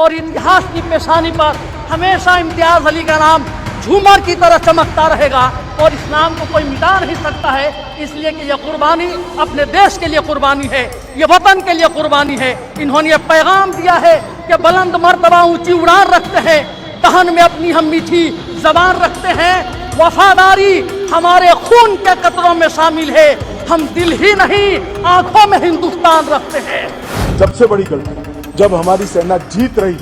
और इतिहास की पेशानी पर हमेशा इम्तियाज़ अली का नाम झूमर की तरह चमकता रहेगा और इस नाम को कोई मिटा नहीं सकता है, इसलिए कि यह कुर्बानी अपने देश के लिए कुर्बानी है, ये वतन के लिए कुर्बानी है। इन्होंने ये पैगाम दिया है कि बुलंद मर्तबा ऊंची उड़ान रखते हैं, दहन में अपनी हम मीठी जबान रखते हैं, वफादारी हमारे खून के कतरों में शामिल है, हम दिल ही नहीं आंखों में हिंदुस्तान रखते हैं। सबसे बड़ी गलती जब हमारी सेना जीत रही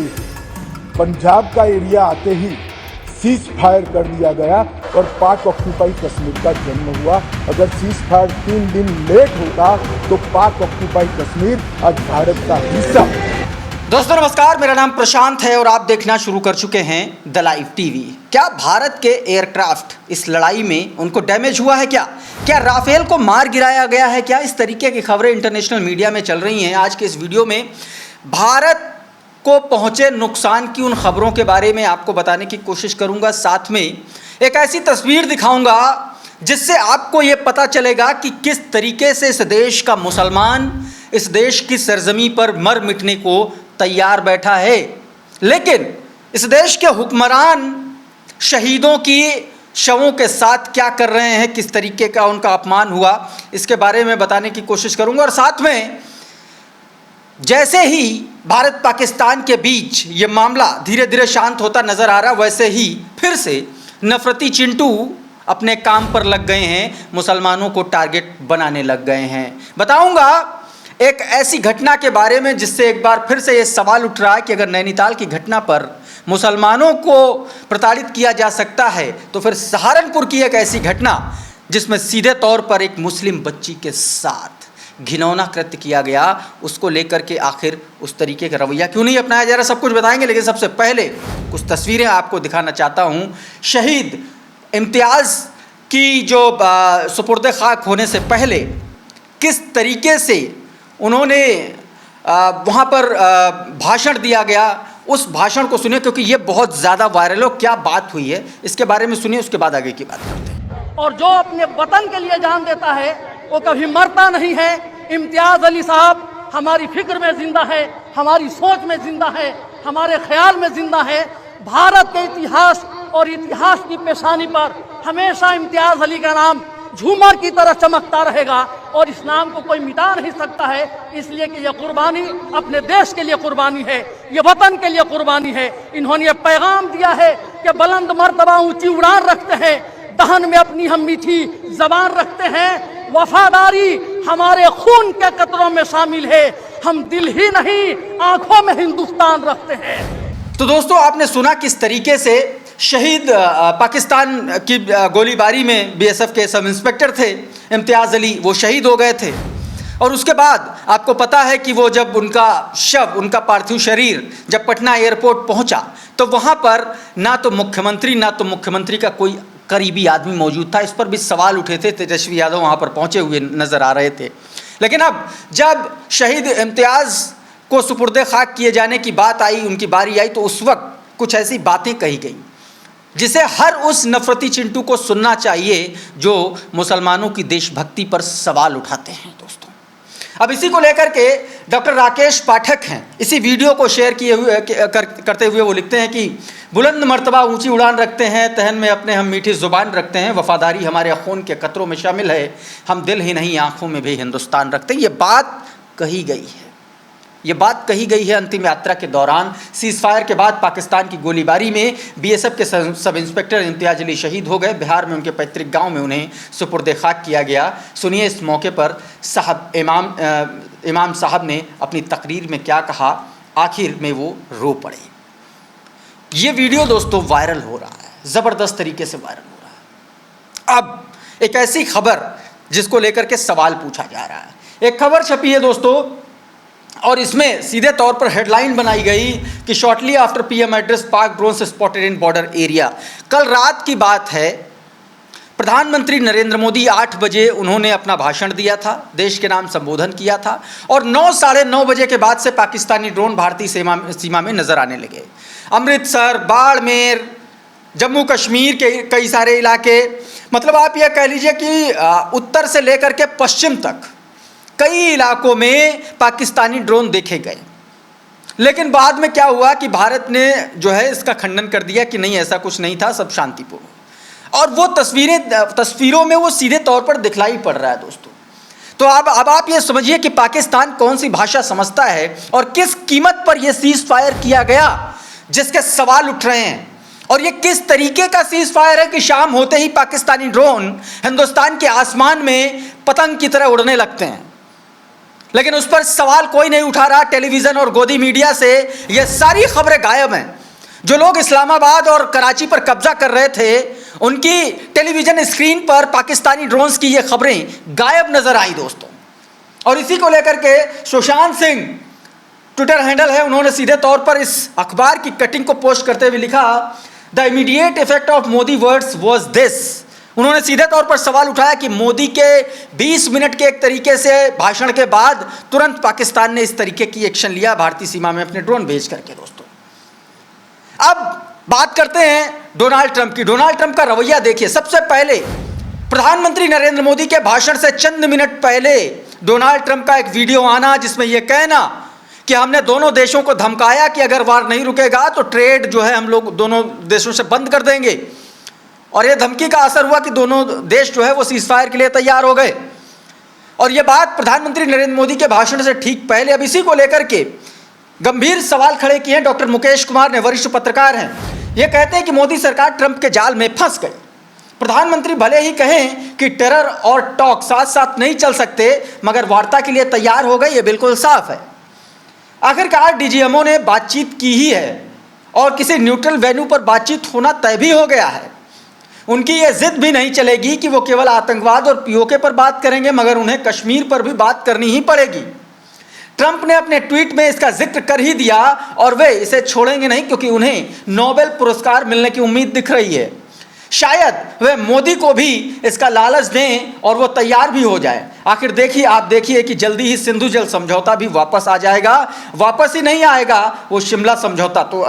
थी, पंजाब का एरिया आते ही सीज फायर कर दिया गया और पाक ऑक्यूपाई कश्मीर का जन्म हुआ। अगर सीज फायर 3 दिन लेट होता तो पाक ऑक्यूपाई कश्मीर आज भारत का हिस्सा। दोस्तों नमस्कार, मेरा नाम प्रशांत है और आप देखना शुरू कर चुके हैं द लाइव टीवी। क्या भारत के एयरक्राफ्ट इस लड़ाई में उनको डैमेज हुआ है? क्या राफेल को मार गिराया गया है? क्या इस तरीके की खबरें इंटरनेशनल मीडिया में चल रही हैं? आज के इस वीडियो में भारत को पहुंचे नुकसान की उन खबरों के बारे में आपको बताने की कोशिश करूंगा। साथ में एक ऐसी तस्वीर दिखाऊंगा जिससे आपको ये पता चलेगा कि किस तरीके से इस देश का मुसलमान इस देश की सरजमी पर मर मिटने को तैयार बैठा है, लेकिन इस देश के हुक्मरान शहीदों की शवों के साथ क्या कर रहे हैं, किस तरीके का उनका अपमान हुआ, इसके बारे में बताने की कोशिश करूंगा। और साथ में जैसे ही भारत पाकिस्तान के बीच ये मामला धीरे धीरे शांत होता नजर आ रहा, वैसे ही फिर से नफरती चिंटू अपने काम पर लग गए हैं, मुसलमानों को टारगेट बनाने लग गए हैं। बताऊंगा एक ऐसी घटना के बारे में जिससे एक बार फिर से ये सवाल उठ रहा है कि अगर नैनीताल की घटना पर मुसलमानों को प्रताड़ित किया जा सकता है तो फिर सहारनपुर की एक ऐसी घटना जिसमें सीधे तौर पर एक मुस्लिम बच्ची के साथ घिनौना कृत्य किया गया, उसको लेकर के आखिर उस तरीके का रवैया क्यों नहीं अपनाया जा रहा, सब कुछ बताएंगे। लेकिन सबसे पहले कुछ तस्वीरें आपको दिखाना चाहता हूं। शहीद इम्तियाज़ की जो सुपुर्द खाक होने से पहले किस तरीके से उन्होंने वहाँ पर भाषण दिया गया, उस भाषण को सुनिए क्योंकि ये बहुत ज़्यादा वायरल हो। क्या बात हुई है इसके बारे में सुनिए, उसके बाद आगे की बात करते हैं। और जो अपने वतन के लिए जान देता है वो कभी मरता नहीं है। इम्तियाज़ अली साहब हमारी फिक्र में जिंदा है, हमारी सोच में जिंदा है, हमारे ख्याल में जिंदा है। भारत के इतिहास और इतिहास की पेशानी पर हमेशा इम्तियाज़ अली का नाम झूमर की तरह चमकता रहेगा और इस नाम को कोई मिटा नहीं सकता है, इसलिए कि यह कुर्बानी अपने देश के लिए कुर्बानी है, ये वतन के लिए कुर्बानी है। इन्होंने ये पैगाम दिया है कि बुलंद मर्तबा ऊंची उड़ान रखते हैं, दहन में अपनी हम मीठी जबान रखते हैं, वफादारी हमारे खून के कतरों में शामिल है, हम दिल ही नहीं आंखों में हिंदुस्तान रखते हैं। तो दोस्तों आपने सुना किस तरीके से शहीद पाकिस्तान की गोलीबारी में बीएसएफ के सब इंस्पेक्टर थे इम्तियाज़ अली, वो शहीद हो गए थे। और उसके बाद आपको पता है कि वो जब उनका शव, उनका पार्थिव शरीर जब पटना एयरपोर्ट पहुंचा तो वहां पर ना तो मुख्यमंत्री का कोई करीबी आदमी मौजूद था। इस पर भी सवाल उठे थे, तेजस्वी यादव वहाँ पर पहुँचे हुए नज़र आ रहे थे। लेकिन अब जब शहीद इम्तियाज़ को सुपुर्द खाक किए जाने की बात आई, उनकी बारी आई, तो उस वक्त कुछ ऐसी बातें कही गई जिसे हर उस नफरती चिंटू को सुनना चाहिए जो मुसलमानों की देशभक्ति पर सवाल उठाते हैं। दोस्तों अब इसी को लेकर के डॉक्टर राकेश पाठक हैं, इसी वीडियो को शेयर करते हुए वो लिखते हैं कि बुलंद मर्तबा ऊंची उड़ान रखते हैं, तहन में अपने हम मीठी ज़ुबान रखते हैं, वफादारी हमारे खून के कतरों में शामिल है, हम दिल ही नहीं आँखों में भी हिंदुस्तान रखते हैं। ये बात कही गई है, ये बात कही गई है अंतिम यात्रा के दौरान। सीज़ फायर के बाद पाकिस्तान की गोलीबारी में बीएसएफ के सब इंस्पेक्टर इम्तियाज़ अली शहीद हो गए। बिहार में उनके पैतृक गांव में उन्हें सुपुर्द खाक किया गया। सुनिए इस मौके पर इमाम साहब ने अपनी तकरीर में क्या कहा, आखिर में वो रो पड़े। ये वीडियो दोस्तों वायरल हो रहा है, ज़बरदस्त तरीके से वायरल हो रहा है। अब एक ऐसी खबर जिसको लेकर के सवाल पूछा जा रहा है, एक खबर छपी है दोस्तों और इसमें सीधे तौर पर हेडलाइन बनाई गई कि शॉर्टली आफ्टर पीएम एड्रेस पाक drones spotted in border area. कल रात की बात है, प्रधानमंत्री नरेंद्र मोदी 8 बजे उन्होंने अपना भाषण दिया था, देश के नाम संबोधन किया था और 9 साढ़े 9 बजे के बाद से पाकिस्तानी ड्रोन भारतीय सीमा में नजर आने लगे। अमृतसर, बाड़मेर, जम्मू कश्मीर के कई सारे इलाके, मतलब आप यह कह लीजिए कि उत्तर से लेकर के पश्चिम तक कई इलाकों में पाकिस्तानी ड्रोन देखे गए। लेकिन बाद में क्या हुआ कि भारत ने जो है इसका खंडन कर दिया कि नहीं, ऐसा कुछ नहीं था, सब शांतिपूर्ण। और वो तस्वीरों में वो सीधे तौर पर दिखलाई पड़ रहा है दोस्तों। तो अब आप ये समझिए कि पाकिस्तान कौन सी भाषा समझता है और किस कीमत पर यह सीज फायर किया गया, जिसके सवाल उठ रहे हैं। और ये किस तरीके का सीज फायर है कि शाम होते ही पाकिस्तानी ड्रोन हिंदुस्तान के आसमान में पतंग की तरह उड़ने लगते हैं, लेकिन उस पर सवाल कोई नहीं उठा रहा। टेलीविजन और गोदी मीडिया से ये सारी खबरें गायब हैं। जो लोग इस्लामाबाद और कराची पर कब्जा कर रहे थे, उनकी टेलीविजन स्क्रीन पर पाकिस्तानी ड्रोन्स की ये खबरें गायब नजर आई दोस्तों। और इसी को लेकर के सुशांत सिंह ट्विटर हैंडल है, उन्होंने सीधे तौर पर इस अखबार की कटिंग को पोस्ट करते हुए लिखा, the immediate effect of Modi words was this. उन्होंने सीधे तौर पर सवाल उठाया कि मोदी के 20 मिनट के एक तरीके से भाषण के बाद तुरंत पाकिस्तान ने इस तरीके की एक्शन लिया भारतीय सीमा में अपने ड्रोन भेज करके दोस्तों। अब बात करते हैं डोनाल्ड ट्रंप की। डोनाल्ड ट्रंप का रवैया देखिए। सबसे पहले प्रधानमंत्री नरेंद्र मोदी के भाषण से चंद मिनट पहले डोनाल्ड ट्रंप का एक वीडियो आना, जिसमें यह कहना कि हमने दोनों देशों को धमकाया कि अगर वार नहीं रुकेगा तो ट्रेड जो है हम लोग दोनों देशों से बंद कर देंगे। और यह धमकी का असर हुआ कि दोनों देश जो है वो सीज फायर के लिए तैयार हो गए। और यह बात प्रधानमंत्री नरेंद्र मोदी के भाषण से ठीक पहले। अब इसी को लेकर के गंभीर सवाल खड़े किए हैं डॉक्टर मुकेश कुमार ने, वरिष्ठ पत्रकार हैं। ये कहते हैं कि मोदी सरकार ट्रंप के जाल में फंस गई। प्रधानमंत्री भले ही कहें कि टेरर और टॉक साथ साथ नहीं चल सकते, मगर वार्ता के लिए तैयार हो गए, ये बिल्कुल साफ है। आखिरकार डीजीएमओ ने बातचीत की ही है और किसी न्यूट्रल वेन्यू पर बातचीत होना तय भी हो गया है। उनकी ये जिद भी नहीं चलेगी कि वो केवल आतंकवाद और पीओके पर बात करेंगे, मगर उन्हें कश्मीर पर भी बात करनी ही पड़ेगी। ट्रंप ने अपने ट्वीट में इसका जिक्र कर ही दिया और वे इसे छोड़ेंगे नहीं, क्योंकि उन्हें नोबेल पुरस्कार मिलने की उम्मीद दिख रही है। शायद वे मोदी को भी इसका लालच दें और वो तैयार भी हो जाए। आखिर देखिए, आप देखिए कि जल्दी ही सिंधु जल समझौता भी वापस आ जाएगा। वापस ही नहीं आएगा वो शिमला समझौता, तो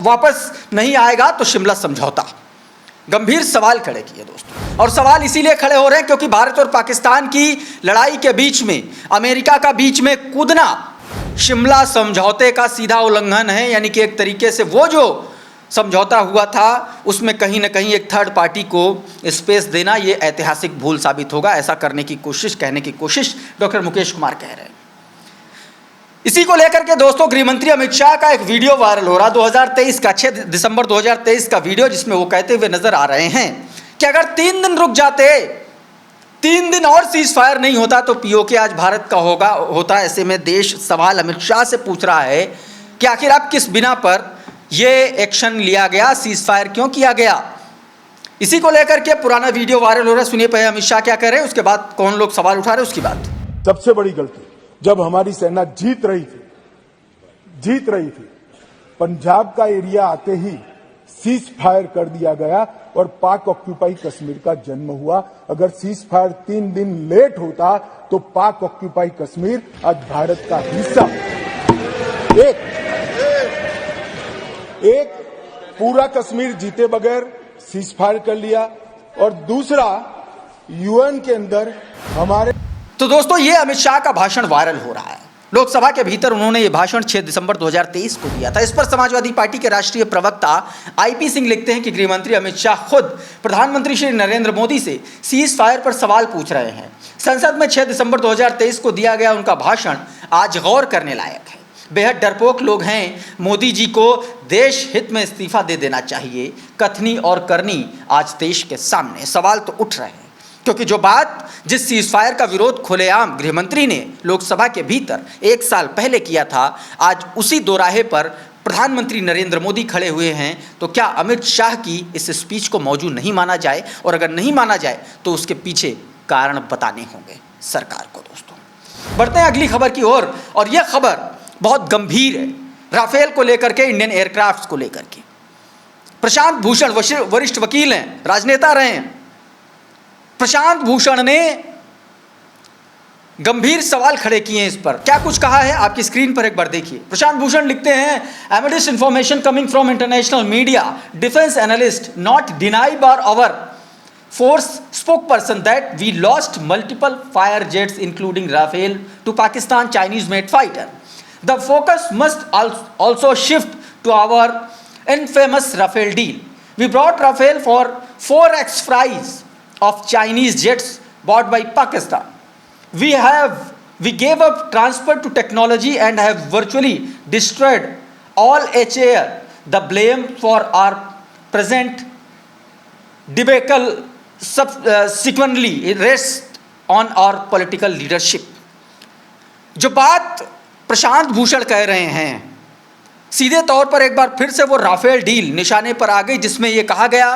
वापस नहीं आएगा तो शिमला समझौता। गंभीर सवाल खड़े किए दोस्तों। और सवाल इसीलिए खड़े हो रहे हैं क्योंकि भारत और पाकिस्तान की लड़ाई के बीच में अमेरिका का बीच में कूदना शिमला समझौते का सीधा उल्लंघन है। यानी कि एक तरीके से वो जो समझौता हुआ था उसमें कहीं ना कहीं एक थर्ड पार्टी को स्पेस देना, ये ऐतिहासिक भूल साबित होगा। ऐसा करने की कोशिश, कहने की कोशिश डॉक्टर मुकेश कुमार कह रहे हैं। इसी को लेकर के दोस्तों गृहमंत्री अमित शाह का एक वीडियो वायरल हो रहा 2023 का, 6 दिसंबर 2023 का वीडियो, जिसमें वो कहते हुए नजर आ रहे हैं कि अगर 3 दिन रुक जाते, 3 दिन और सीज फायर नहीं होता तो पीओके आज भारत का होता। ऐसे में देश सवाल अमित शाह से पूछ रहा है कि आखिर आप किस बिना पर ये एक्शन लिया गया, सीज फायर क्यों किया गया। इसी को लेकर के पुराना वीडियो वायरल हो रहा है। सुनिए पहले अमित शाह क्या कह रहे हैं, उसके बाद कौन लोग सवाल उठा रहे हैं उसकी बात। सबसे बड़ी गलती जब हमारी सेना जीत रही थी, पंजाब का एरिया आते ही सीज फायर कर दिया गया और पाक ऑक्यूपाई कश्मीर का जन्म हुआ। अगर सीज फायर 3 दिन लेट होता तो पाक ऑक्यूपाई कश्मीर आज भारत का हिस्सा। एक पूरा कश्मीर जीते बगैर सीज फायर कर लिया और दूसरा यूएन के अंदर हमारे। तो दोस्तों ये अमित शाह का भाषण वायरल हो रहा है। लोकसभा के भीतर उन्होंने ये भाषण 6 दिसंबर 2023 को दिया था। इस पर समाजवादी पार्टी के राष्ट्रीय प्रवक्ता आईपी सिंह लिखते हैं कि गृहमंत्री अमित शाह खुद प्रधानमंत्री श्री नरेंद्र मोदी से सीज फायर पर सवाल पूछ रहे हैं। संसद में 6 दिसंबर 2023 को दिया गया उनका भाषण आज गौर करने लायक है। बेहद डरपोक लोग हैं। मोदी जी को देश हित में इस्तीफा दे देना चाहिए। कथनी और करनी आज देश के सामने सवाल तो उठ रहे हैं, क्योंकि जो बात जिस सीज फायर का विरोध खुलेआम गृहमंत्री ने लोकसभा के भीतर 1 साल पहले किया था, आज उसी दोराहे पर प्रधानमंत्री नरेंद्र मोदी खड़े हुए हैं। तो क्या अमित शाह की इस स्पीच को मौजूद नहीं माना जाए, और अगर नहीं माना जाए तो उसके पीछे कारण बताने होंगे सरकार को। दोस्तों बढ़ते हैं अगली खबर की ओर, और यह खबर बहुत गंभीर है। राफेल को लेकर के, इंडियन एयरक्राफ्ट को लेकर के। प्रशांत भूषण वरिष्ठ वकील हैं, राजनेता रहे हैं। प्रशांत भूषण ने गंभीर सवाल खड़े किए हैं इस पर। क्या कुछ कहा है आपकी स्क्रीन पर एक बार देखिए। प्रशांत भूषण लिखते हैं, amidst information coming from international media, defence analyst not denied by our force spokesperson that we lost multiple fire jets including Rafale to Pakistan Chinese made fighter. The focus must also shift to our infamous Rafale deal. We brought Rafale for 4x price of Chinese jets bought by Pakistan. We gave up transfer to technology and have virtually destroyed all HAL. The blame for our present debacle subsequently rests on our political leadership. जो बात प्रशांत भूषण कह रहे हैं, सीधे तौर पर एक बार फिर से वो राफेल डील निशाने पर आ गई, जिसमें ये कहा गया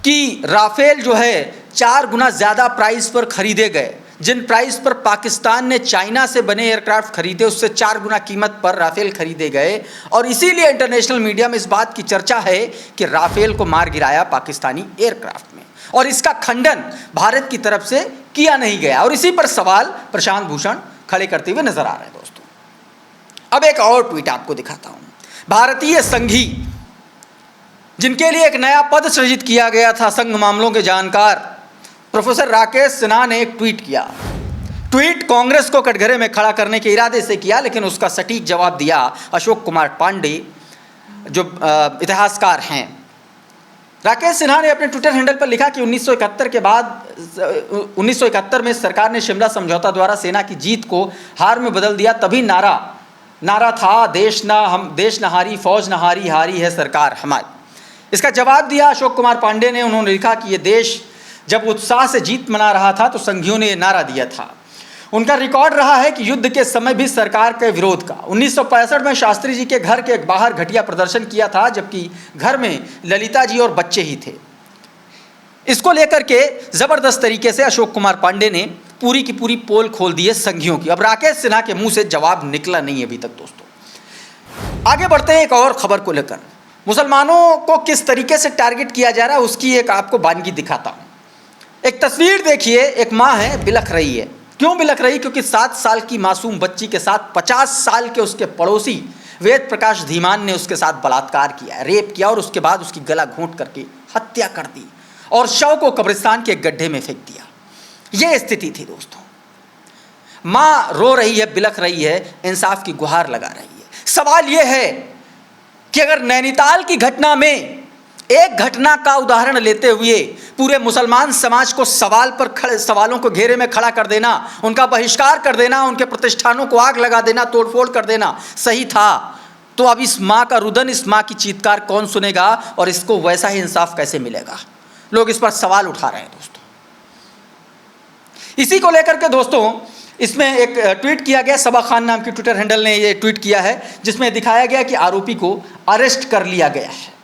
कि राफेल जो है 4 गुना ज़्यादा प्राइस पर खरीदे गए। जिन प्राइस पर पाकिस्तान ने चाइना से बने एयरक्राफ्ट खरीदे, उससे 4 गुना कीमत पर राफेल खरीदे गए। और इसीलिए इंटरनेशनल मीडिया में इस बात की चर्चा है कि राफेल को मार गिराया पाकिस्तानी एयरक्राफ्ट में, और इसका खंडन भारत की तरफ से किया नहीं गया। और इसी पर सवाल प्रशांत भूषण खड़े करते हुए नजर आ रहे हैं दोस्तों। अब एक और ट्वीट आपको दिखाता हूं। भारतीय संघी, जिनके लिए एक नया पद सृजित किया गया था, संघ मामलों के जानकार प्रोफेसर राकेश सिन्हा ने एक ट्वीट किया। ट्वीट कांग्रेस को कटघरे में खड़ा करने के इरादे से किया, लेकिन उसका सटीक जवाब दिया अशोक कुमार पांडे, जो इतिहासकार हैं। राकेश सिन्हा ने अपने ट्विटर हैंडल पर लिखा कि 1971 के बाद 1971 में सरकार ने शिमला समझौता द्वारा सेना की जीत को हार में बदल दिया। तभी नारा था देश न हारी, फौज न हारी, हारी है सरकार हमारी। इसका जवाब दिया अशोक कुमार पांडे ने। उन्होंने लिखा कि ये देश जब उत्साह से जीत मना रहा था तो संघियों ने ये नारा दिया था। उनका रिकॉर्ड रहा है कि युद्ध के समय भी सरकार के विरोध का। 1965 में शास्त्री जी के घर के बाहर घटिया प्रदर्शन किया था, जबकि घर में ललिता जी और बच्चे ही थे। इसको लेकर के जबरदस्त तरीके से अशोक कुमार पांडे ने पूरी की पूरी पोल खोल दी है संघियों की। अब राकेश सिन्हा के मुंह से जवाब निकला नहीं है अभी तक दोस्तों। आगे बढ़ते हैं एक और खबर को लेकर। मुसलमानों को किस तरीके से टारगेट किया जा रहा है उसकी एक आपको वानगी दिखाता हूं। एक तस्वीर देखिए, एक माँ है, बिलख रही है। क्यों बिलख रही? क्योंकि 7 साल की मासूम बच्ची के साथ 50 साल के उसके पड़ोसी वेद प्रकाश धीमान ने उसके साथ बलात्कार किया, रेप किया, और उसके बाद उसकी गला घोंट करके हत्या कर दी और शव को कब्रिस्तान के गड्ढे में फेंक दिया। यह स्थिति थी दोस्तों। माँ रो रही है, बिलख रही है, इंसाफ की गुहार लगा रही है। सवाल यह है कि अगर नैनीताल की घटना में एक घटना का उदाहरण लेते हुए पूरे मुसलमान समाज को सवालों को घेरे में खड़ा कर देना, उनका बहिष्कार कर देना, उनके प्रतिष्ठानों को आग लगा देना, तोड़फोड़ कर देना सही था, तो अब इस माँ का रुदन, इस माँ की चीत्कार कौन सुनेगा और इसको वैसा ही इंसाफ कैसे मिलेगा? लोग इस पर सवाल उठा रहे हैं दोस्तों। इसी को लेकर के दोस्तों इसमें एक ट्वीट किया गया। सबा खान नाम की ट्विटर हैंडल ने ये ट्वीट किया है, जिसमें दिखाया गया कि आरोपी को अरेस्ट कर लिया गया है।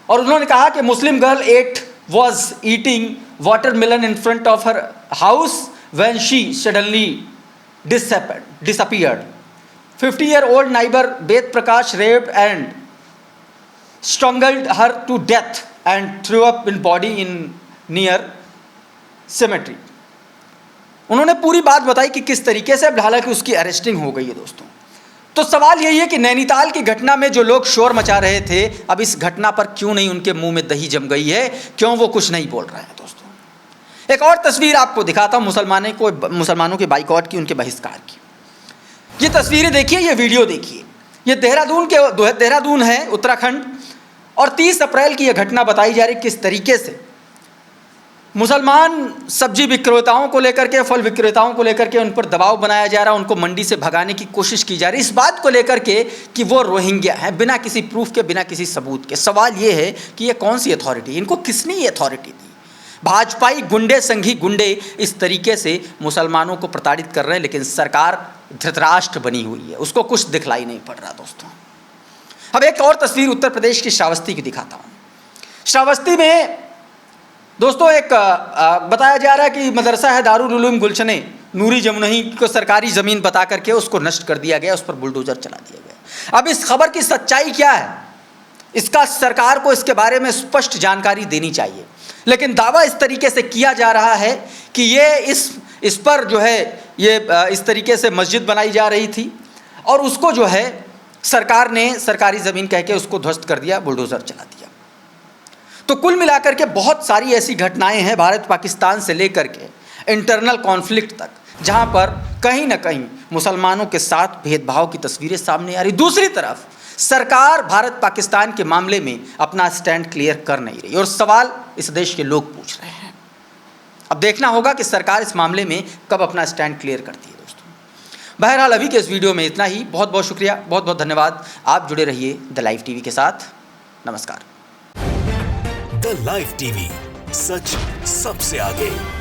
और उन्होंने कहा कि Muslim girl 8 was eating watermelon in front of her house when she suddenly disappeared. 50-year-old neighbor Ved Prakash raped and strangled her to death and threw up in body in near cemetery. उन्होंने पूरी बात बताई कि किस तरीके से, अब हालांकि उसकी अरेस्टिंग हो गई है दोस्तों। तो सवाल यही है कि नैनीताल की घटना में जो लोग शोर मचा रहे थे, अब इस घटना पर क्यों नहीं उनके मुंह में दही जम गई है? क्यों वो कुछ नहीं बोल रहे हैं दोस्तों? एक और तस्वीर आपको दिखाता हूं मुसलमानों के बाइकआउट की, उनके बहिष्कार की। ये तस्वीरें देखिए, ये वीडियो देखिए। ये देहरादून है, उत्तराखंड, और 30 अप्रैल की यह घटना बताई जा रही किस तरीके से मुसलमान सब्जी विक्रेताओं को लेकर के, फल विक्रेताओं को लेकर के उन पर दबाव बनाया जा रहा है, उनको मंडी से भगाने की कोशिश की जा रही है, इस बात को लेकर के कि वो रोहिंग्या हैं, बिना किसी प्रूफ के, बिना किसी सबूत के। सवाल ये है कि ये कौन सी अथॉरिटी, इनको किसने ये अथॉरिटी दी? भाजपाई गुंडे, संघी गुंडे इस तरीके से मुसलमानों को प्रताड़ित कर रहे हैं, लेकिन सरकार धृतराष्ट्र बनी हुई है, उसको कुछ दिखलाई नहीं पड़ रहा दोस्तों। अब एक और तस्वीर उत्तर प्रदेश की श्रावस्ती की दिखाता हूँ। श्रावस्ती में दोस्तों एक बताया जा रहा है कि मदरसा है दारुल उलूम गुलशने नूरी जमुनही को सरकारी ज़मीन बता करके उसको नष्ट कर दिया गया, उस पर बुलडोजर चला दिया गया। अब इस खबर की सच्चाई क्या है, इसका सरकार को इसके बारे में स्पष्ट जानकारी देनी चाहिए। लेकिन दावा इस तरीके से किया जा रहा है कि ये इस पर जो है ये इस तरीके से मस्जिद बनाई जा रही थी और उसको जो है सरकार ने सरकारी ज़मीन कह के उसको ध्वस्त कर दिया, बुलडोज़र चला दिया। तो कुल मिलाकर के बहुत सारी ऐसी घटनाएं हैं भारत पाकिस्तान से लेकर के इंटरनल कॉन्फ्लिक्ट तक, जहां पर कहीं ना कहीं मुसलमानों के साथ भेदभाव की तस्वीरें सामने आ रही। दूसरी तरफ सरकार भारत पाकिस्तान के मामले में अपना स्टैंड क्लियर कर नहीं रही और सवाल इस देश के लोग पूछ रहे हैं। अब देखना होगा कि सरकार इस मामले में कब अपना स्टैंड क्लियर करती है। बहरहाल अभी के इस वीडियो में इतना ही। बहुत बहुत शुक्रिया, बहुत बहुत धन्यवाद। आप जुड़े रहिए द लाइव टीवी के साथ। नमस्कार। द लाइव टीवी, सच सबसे आगे।